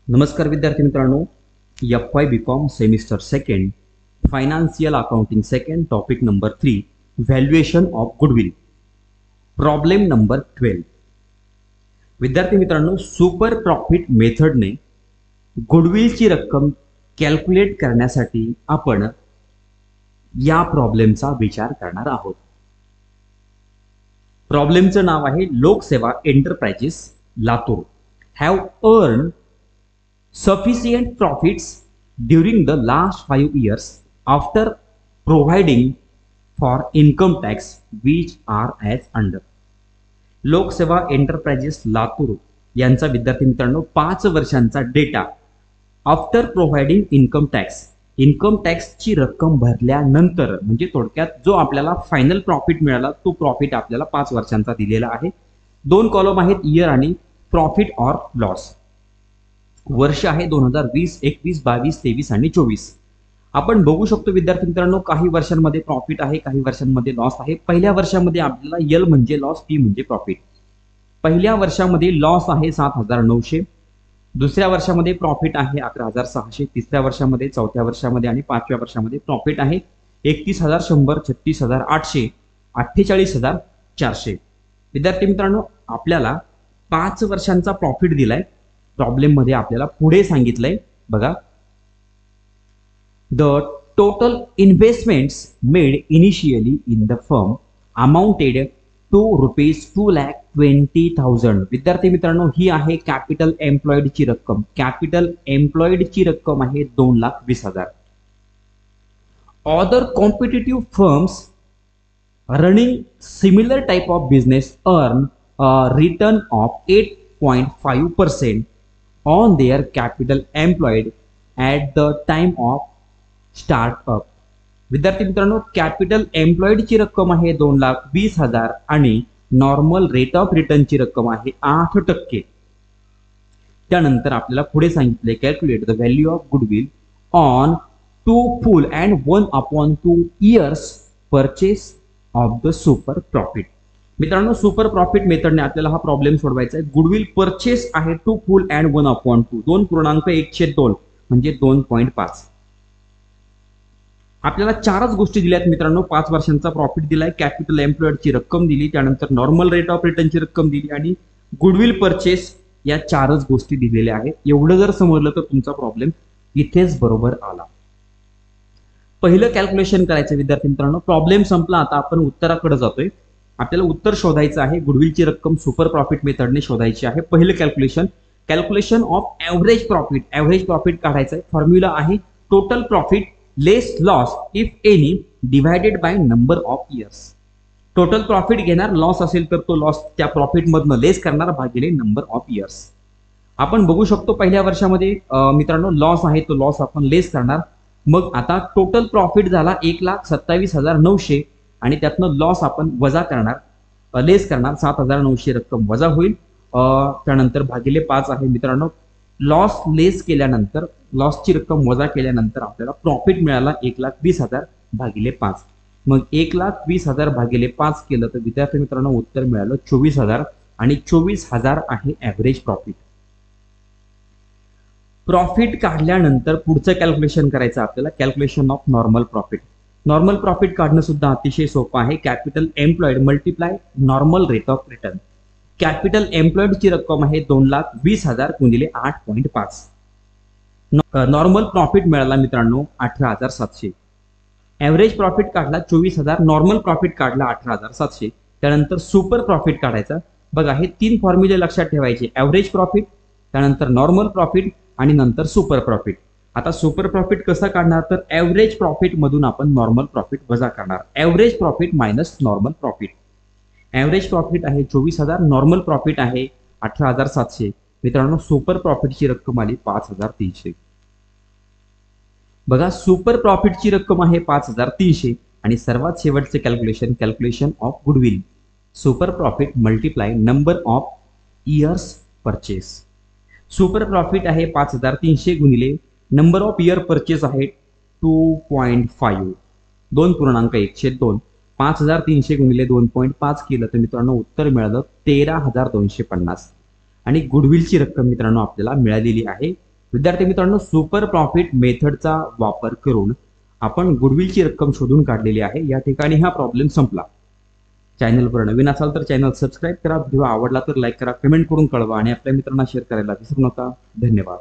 नमस्कार विद्यार्थी मित्रांनो, FY BCom semester second financial accounting second topic number 3 valuation of goodwill problem number 12. विद्यार्थी मित्रांनो, सुपर प्रॉफिट मेथडने गुडविलची रक्कम कॅल्क्युलेट करण्यासाठी आपण या प्रॉब्लेमचा विचार करणार आहोत. प्रॉब्लेमचं नाव आहे लोकसेवा enterprises Latur have earn sufficient profits during the last 5 years after providing for income tax which are as under. लोकसेवा एंटरप्राइजेस लातूर यांचा विद्यार्थी मित्रांनो 5 वर्षांचा डेटा आफ्टर प्रोव्हाइडिंग इन्कम टॅक्सची रक्कम भरल्यानंतर म्हणजे थोडक्यात जो आपल्याला फायनल प्रॉफिट मिळाला तो प्रॉफिट आपल्याला 5 वर्षांचा दिलेला आहे. 2 कॉलम आहेत, इयर आणि प्रॉफिट ऑर लॉस. वर्ष आहे 2020, 21, 22, 23 आणि 24. आपण बघू शकतो विद्यार्थी मित्रांनो, काही वर्षांमध्ये प्रॉफिट आहे, काही वर्षांमध्ये लॉस आहे. पहिल्या वर्षामध्ये आपल्याला एल म्हणजे लॉस, टी म्हणजे प्रॉफिट. पहिल्या वर्षामध्ये लॉस आहे 7,900, दुसऱ्या वर्षामध्ये प्रॉफिट आहे 11,600, तिसऱ्या वर्षामध्ये, चौथ्या वर्षामध्ये आणि 5व्या वर्षामध्ये प्रॉफिट आहे 31,100, 36,800, 48,400. विद्यार्थी मित्रांनो, आपल्याला 5 वर्षांचा प्रॉफिट दिलाय. प्रॉब्लेम मध्ये आपल्याला पुढे सांगितलंय बघा, the total investments made initially in the firm amounted to ₹2,20,000. विद्यार्थी मित्रांनो, ही आहे कॅपिटल एम्प्लॉईडची रक्कम. कॅपिटल एम्प्लॉईडची रक्कम आहे 2,20,000. Other competitive firms running similar type of business earn return of 8.5% on their capital employed at the time of startup. विद्यार्थी मित्रांनो, कॅपिटल एम्प्लॉईडची रक्कम आहे 2,20,000 आणि नॉर्मल रेट ऑफ रिटर्नची रक्कम आहे 8%. त्यानंतर आपल्याला पुढे सांगितले calculate the value of goodwill on 2 full and 1/2 years purchase of the super profit. मित्रांनो, सुपर प्रॉफिट मेथडने आपल्याला हा प्रॉब्लेम सोडवायचा आहे. गुडविल परचेस आहे 2 full and 1/2, 2.1/2 म्हणजे 2.5. आपल्याला 4च गोष्टी दिल्यात मित्रांनो. 5 वर्षांचा प्रॉफिट दिलाय, कॅपिटल एम्प्लॉईडची रक्कम दिली, त्यानंतर नॉर्मल रेट ऑफ रिटर्नची रक्कम दिली आणि गुडविल परचेस, या 4च गोष्टी दिलेल्या आहेत. एवढं जर समजलं तर तुमचा प्रॉब्लेम इथेच बरोबर आला. पहिलं कॅल्क्युलेशन करायचं विद्यार्थी मित्रांनो. प्रॉब्लेम संपला, आता आपण उत्तराकडे जातोय. आपल्याला उत्तर शोधायचं आहे. गुडविलची रक्कम सुपर प्रॉफिट मेथडने शोधायची आहे. पहिलं calculation of average profit. Average profit काढायचं आहे. फॉर्म्युला आहे total profit less loss if any divided by number of years. Total profit घेणार, लॉस असेल तर तो लॉस त्या प्रॉफिट मधनं लेस करणार भागिले नंबर ऑफ इयर्स. आपण बघू शकतो पहिल्या वर्षामध्ये मित्रांनो लॉस आहे, तो लॉस आपण लेस करणार. मग आता टोटल प्रॉफिट झाला 1,27,900 आणि त्यातनं लॉस आपण वजा करणार, लेस करणार. 7,900 रक्कम वजा होईल. त्यानंतर भागिले 5 आहे मित्रांनो. लॉस लेस केल्यानंतर, लॉसची रक्कम वजा केल्यानंतर आपल्याला प्रॉफिट मिळाला 1,20,000 भागिले 5. मग 1,20,000 भागिले 5 केलं तर विद्यार्थी मित्रांनो उत्तर मिळालं 24,000 आणि 24,000 आहे ॲव्हरेज प्रॉफिट. प्रॉफिट काढल्यानंतर पुढचं कॅल्क्युलेशन करायचं आपल्याला, calculation of normal profit. Normal profit काढणं सुद्धा अतिशय सोपं आहे. Capital employed multiply normal rate of return. Capital एम्प्लॉईडची रक्कम आहे 2,20,000 गुणिले 8.5. नॉर्मल प्रॉफिट मिळाला मित्रांनो 18,700. ॲव्हरेज प्रॉफिट काढला 24,000, नॉर्मल प्रॉफिट काढला 18,700. त्यानंतर सुपर प्रॉफिट काढायचा. बघा, हे 3 फॉर्म्युले लक्षात ठेवायचे. ॲव्हरेज प्रॉफिट, त्यानंतर नॉर्मल प्रॉफिट आणि नंतर सुपर प्रॉफिट. आता सुपर प्रॉफिट कसं काढणार तर ॲव्हरेज प्रॉफिट मधून आपण नॉर्मल प्रॉफिट वजा करणार. Average profit minus normal profit. Average profit आहे 24,000, नॉर्मल प्रॉफिट आहे 18,700. मित्रांनो, सुपर प्रॉफिटची रक्कम आली 5,300. बघा, सुपर प्रॉफिटची रक्कम आहे 5,300 आणि सर्वात शेवटचे calculation of goodwill. Super profit multiply number of years purchase. Super profit आहे 5,300 गुणिले नंबर ऑफ इयर परचेस आहे 2.5, 2.1/2. 5,300 गुणिले 2.5 केलं तर मित्रांनो उत्तर मिळालं 13,250. आणि गुडविलची रक्कम मित्रांनो आपल्याला मिळालेली आहे विद्यार्थी मित्रांनो, सुपर प्रॉफिट मेथडचा वापर करून आपण गुडविलची रक्कम शोधून काढलेली आहे. या ठिकाणी हा प्रॉब्लेम संपला. चॅनलवर नवीन असाल तर चॅनल सबस्क्राईब करा. व्हिडिओ आवडला तर लाईक करा, कमेंट करून कळवा आणि आपल्या मित्रांना शेअर करायला विसरू नका. धन्यवाद.